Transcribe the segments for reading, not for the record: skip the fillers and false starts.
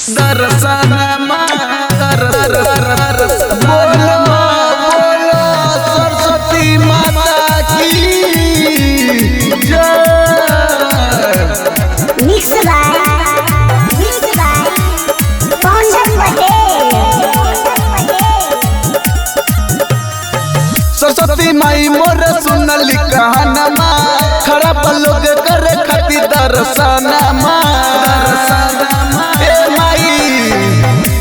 दर्शनमा बोलो बोलो सरस्वती माता की जय। Mix by Pankaj Patel. सरस्वती माई मोर सुनली कहनमा खड़ा लोग करे खातिर दर्शनमा।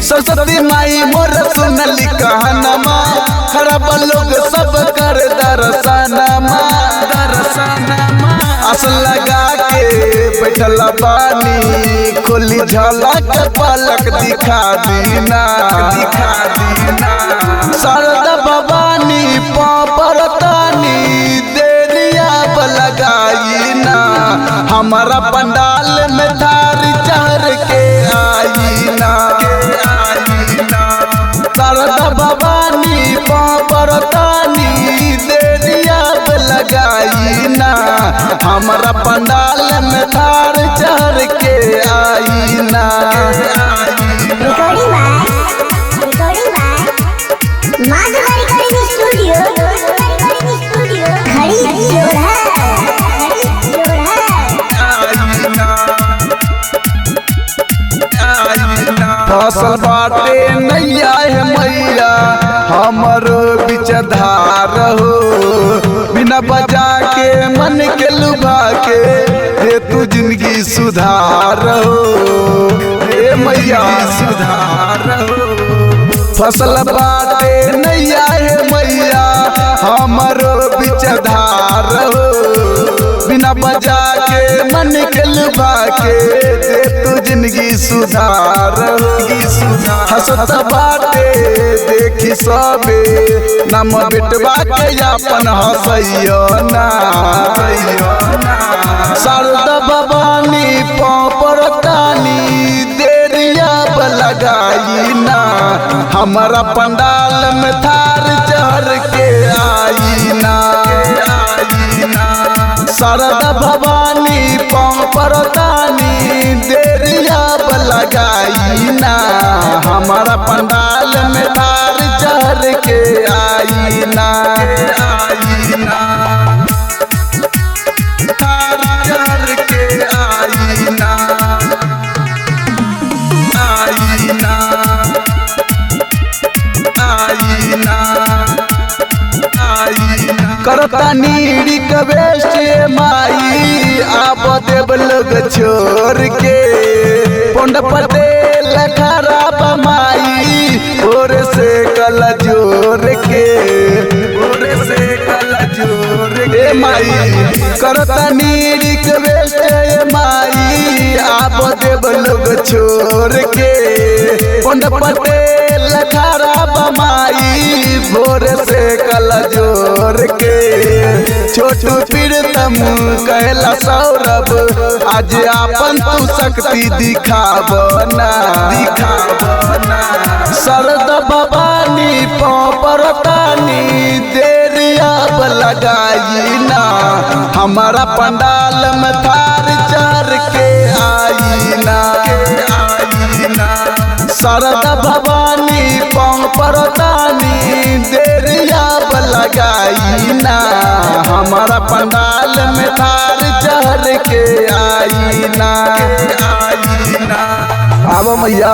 सरस्वती माई मोर सुनली कहनमा खड़ा लोग सब कर दर्शनमा। आस लगा के बैठल बानी खोली झलक पलक दिखा दीना शारदा भवानी पापरतानी देरिया लगाई ना हमारा पंडाल में धारी चढ़ के आई ना। शारदा भवानी पापरतानी देरिया लगाई ना हमारा पंडाल में धार चढ़ के आई ना। Recording by Madhuri recording studio खड़ी जोड़ा। फसल बाटे नैया है मैया हमरो बीच धार हो बिना बजा के मन के लुभा के दे तू जिंदगी सुधार हो हे मैया सुधार हो। फसल बाटे नैया है मैया हमरो बीच धार हो बिना बजा के मन के लुभा के दे तू जिंदगी सुधार हसत बाटे देखी सबे नम बेटवा के अपन हसैयो ना। शारदा भवानी पापरतानी देरिया लगाई ना हमारा पंडाल में थार चढ़ के आई ना। शारदा भवानी पापरतानी देरिया लगाई ना हमारा पंडाल में थार चढ़ के आई ना। थार चढ़ के आई ना करतानी रिक्वेस्ट माई आप देव लोग छोड़ के पंड पटेल खराब माई और से कल जोर के माई करतानी रिक्वेस्ट माई आप देव लोग छोड़ के पंड पटेल खराब माई भोर से कल जोर के छोटू प्रीतम कहला सौरभ आज आपन तू शक्ति दिखावना। शारदा भवानी पापरतानी देरिया लगाई ना हमारा पंडाल में थार चढ़ के आई ना। शारदा भवानी पापरतानी देरिया लगाई ना हमारा पंडाल में थार चढ़ के आई ना। आवा मैया।